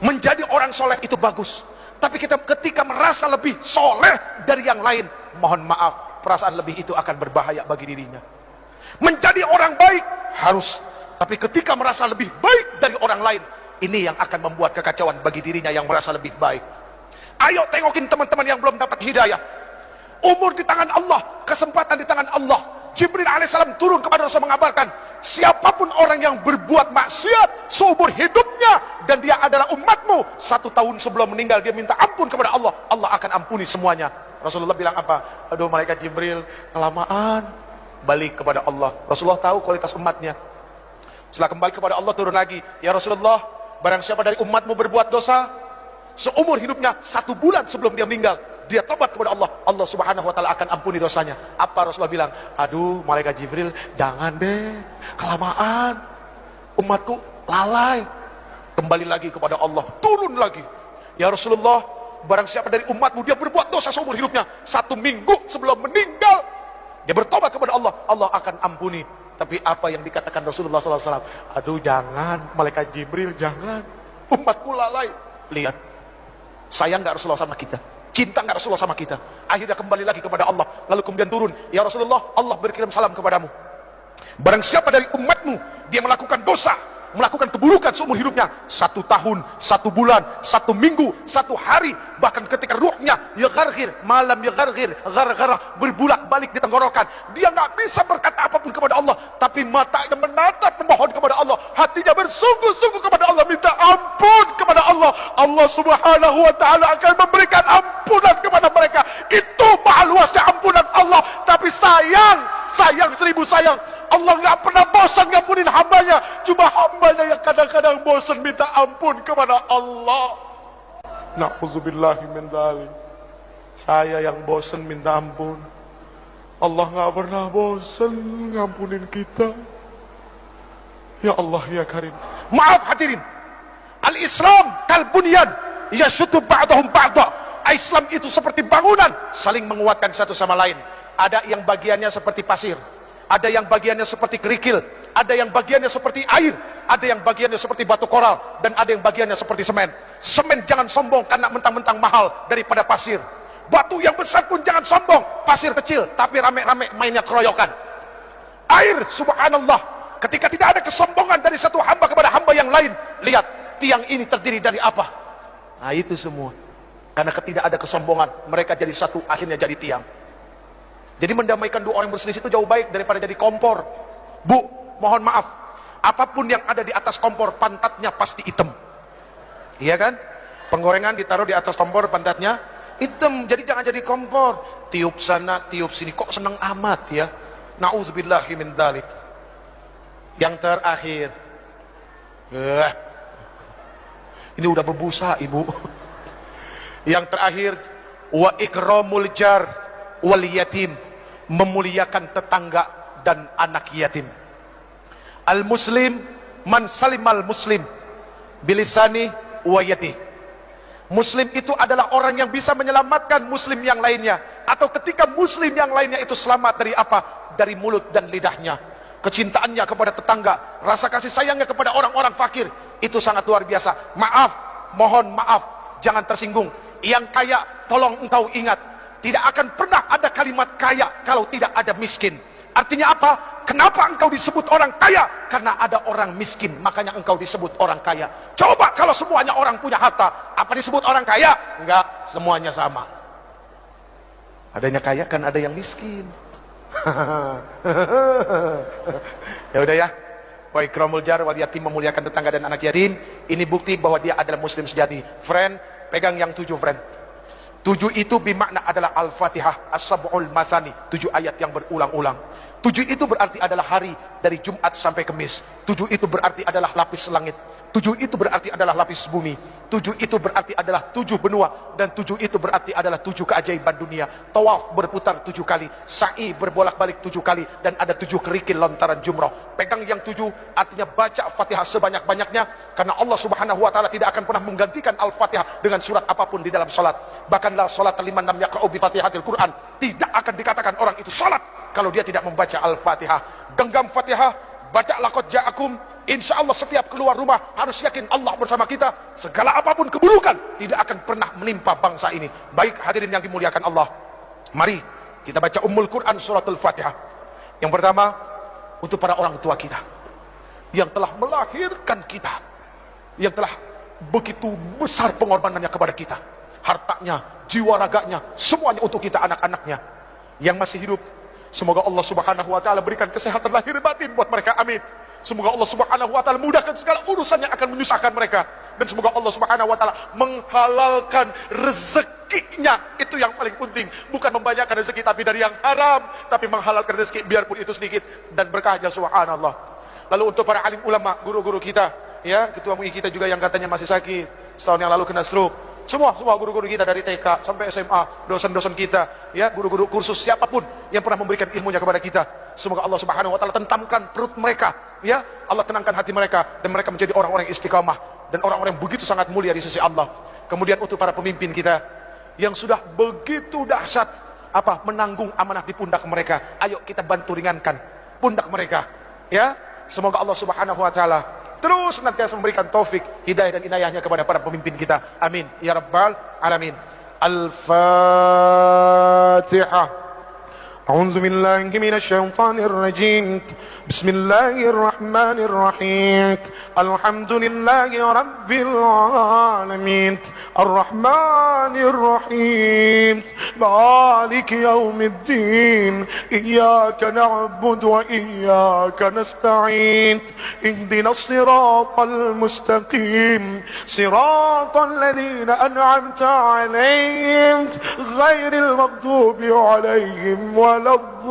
Menjadi orang soleh itu bagus, tapi kita ketika merasa lebih soleh dari yang lain, mohon maaf, perasaan lebih itu akan berbahaya bagi dirinya. Menjadi orang baik harus, tapi ketika merasa lebih baik dari orang lain, ini yang akan membuat kekacauan bagi dirinya yang merasa lebih baik. Ayo tengokin teman-teman yang belum dapat hidayah. Umur di tangan Allah, kesempatan di tangan Allah. Jibril alaihissalam turun kepada Rasul mengabarkan, siapapun orang yang berbuat maksiat seumur hidupnya dan dia adalah umatmu, 1 tahun sebelum meninggal dia minta ampun kepada Allah, Allah akan ampuni semuanya. Rasulullah bilang apa? Aduh malaikat Jibril, kelamaan. Balik kepada Allah. Rasulullah tahu kualitas umatnya. Setelah kembali kepada Allah turun lagi, ya Rasulullah, barang siapa dari umatmu berbuat dosa seumur hidupnya, 1 bulan sebelum dia meninggal, dia tobat kepada Allah, Allah subhanahu wa ta'ala akan ampuni dosanya. Apa Rasulullah bilang? Aduh malaikat Jibril, jangan deh, kelamaan, umatku lalai. Kembali lagi kepada Allah, turun lagi, ya Rasulullah, barang siapa dari umatmu dia berbuat dosa seumur hidupnya, 1 minggu sebelum meninggal dia bertobat kepada Allah, Allah akan ampuni. Tapi apa yang dikatakan Rasulullah SAW? Aduh jangan, malaikat Jibril jangan, umatku lalai. Lihat, sayang gak Rasulullah sama kita? Cinta gak Rasulullah sama kita? Akhirnya kembali lagi kepada Allah, lalu kemudian turun, ya Rasulullah, Allah berkirim salam kepadamu. Barang siapa dari umatmu dia melakukan dosa, melakukan keburukan seumur hidupnya, 1 tahun, 1 bulan, 1 minggu, 1 hari, bahkan ketika ruhnya ya gargir, malam ya gargir, gargara, berbulak balik di tenggorokan, dia nggak bisa berkata apapun kepada Allah, tapi matanya menatap memohon kepada Allah, hatinya bersungguh-sungguh kepada Allah, minta ampun kepada Allah, Allah subhanahu wa ta'ala akan memberikan ampunan kepada mereka. Itu maha luasnya ampunan Allah. Tapi sayang 1000 sayang, Allah nggak pernah bosan ngampunin hambanya. Cuma hambanya yang kadang-kadang bosan minta ampun kepada Allah. Na'udzubillahi min dzalik. Saya yang bosan minta ampun, Allah nggak pernah bosan ngampunin kita. Ya Allah ya Karim. Maaf hadirin, Al-Islam kalbunyan yashuddu ba'dahum ba'da. Islam itu seperti bangunan, saling menguatkan satu sama lain. Ada yang bagiannya seperti pasir, ada yang bagiannya seperti kerikil, ada yang bagiannya seperti air, ada yang bagiannya seperti batu koral, dan ada yang bagiannya seperti semen. Semen jangan sombong karena mentang-mentang mahal daripada pasir. Batu yang besar pun jangan sombong, pasir kecil tapi rame-rame mainnya keroyokan. Air, subhanallah, ketika tidak ada kesombongan dari satu hamba kepada hamba yang lain. Lihat, tiang ini terdiri dari apa? Nah itu semua karena tidak ada kesombongan, mereka jadi satu, akhirnya jadi tiang. Jadi mendamaikan 2 orang berselisih itu jauh baik daripada jadi kompor. Bu, mohon maaf, apapun yang ada di atas kompor, pantatnya pasti hitam. Iya kan? Penggorengan ditaruh di atas kompor, pantatnya hitam. Jadi jangan jadi kompor, tiup sana, tiup sini, kok seneng amat ya. Na'udzubillahi min dzalik. Yang terakhir, ini udah berbusa ibu. Yang terakhir, wa ikramul jar wal yatim, memuliakan tetangga dan anak yatim. Al muslim man salimal muslim bilisani wa yati. Muslim itu adalah orang yang bisa menyelamatkan muslim yang lainnya, atau ketika muslim yang lainnya itu selamat dari apa? Dari mulut dan lidahnya. Kecintaannya kepada tetangga, rasa kasih sayangnya kepada orang-orang fakir, itu sangat luar biasa. Maaf, mohon maaf, jangan tersinggung. Yang kaya, tolong engkau ingat, tidak akan pernah ada kalimat kaya kalau tidak ada miskin. Artinya apa? Kenapa engkau disebut orang kaya? Karena ada orang miskin, makanya engkau disebut orang kaya. Coba kalau semuanya orang punya harta, apa disebut orang kaya? Enggak, semuanya sama. Adanya kaya kan ada yang miskin. Ya udah ya. Wa ikramul jar wal yatim, memuliakan tetangga dan anak yatim. Ini bukti bahwa dia adalah muslim sejati. Friend, pegang yang 7 friend. 7 itu bermakna adalah Al-Fatihah, As-Sab'ul Masani, 7 ayat yang berulang-ulang. 7 itu berarti adalah hari dari Jumat sampai Kamis. 7 itu berarti adalah lapis langit. 7 itu berarti adalah lapis bumi. 7 itu berarti adalah 7 benua. Dan 7 itu berarti adalah 7 keajaiban dunia. Tawaf berputar 7 kali, sa'i berbolak-balik 7 kali, dan ada 7 kerikil lontaran jumrah. Pegang yang 7, artinya baca Fatihah sebanyak-banyaknya, karena Allah subhanahu wa ta'ala tidak akan pernah menggantikan Al-Fatihah dengan surat apapun di dalam salat. Bahkan la salat liman lam yaqra'u bi Fatihatil Quran, tidak akan dikatakan orang itu salat kalau dia tidak membaca Al-Fatihah. Genggam Fatihah, baca laqad ja'akum insya Allah setiap keluar rumah harus yakin Allah bersama kita. Segala apapun keburukan tidak akan pernah menimpa bangsa ini. Baik hadirin yang dimuliakan Allah, mari kita baca Ummul Quran suratul Fatihah. Yang pertama, untuk para orang tua kita yang telah melahirkan kita, yang telah begitu besar pengorbanannya kepada kita, hartanya, jiwa raganya, semuanya untuk kita anak-anaknya yang masih hidup. Semoga Allah subhanahu wa ta'ala berikan kesehatan lahir batin buat mereka, amin. Semoga Allah subhanahu wa ta'ala mudahkan segala urusan yang akan menyusahkan mereka. Dan semoga Allah subhanahu wa ta'ala menghalalkan rezekinya. Itu yang paling penting. Bukan membanyakkan rezeki tapi dari yang haram, tapi menghalalkan rezeki biarpun itu sedikit dan berkahnya, subhanallah. Lalu untuk para alim ulama, guru-guru kita, ya, ketua MUI kita juga yang katanya masih sakit, setahun yang lalu kena stroke. Semua guru-guru kita dari TK sampai SMA, dosen-dosen kita, ya, guru-guru kursus, siapapun yang pernah memberikan ilmunya kepada kita, semoga Allah subhanahu wa ta'ala tentamkan perut mereka, ya, Allah tenangkan hati mereka, dan mereka menjadi orang-orang yang istiqamah dan orang-orang yang begitu sangat mulia di sisi Allah. Kemudian untuk para pemimpin kita yang sudah begitu dahsyat menanggung amanah di pundak mereka, ayo kita bantu ringankan pundak mereka, ya. Semoga Allah subhanahu wa ta'ala terus senantiasa memberikan taufik, hidayah dan inayahnya kepada para pemimpin kita, amin ya rabbal alamin. Al-Fatihah. أعوذ بالله من الشيطان الرجيم بسم الله الرحمن الرحيم الحمد لله رب العالمين الرحمن الرحيم مالك يوم الدين إياك نعبد وإياك نستعين اهدنا الصراط المستقيم صراط الذين أنعمت عليهم غير المغضوب عليهم ولا الضالين.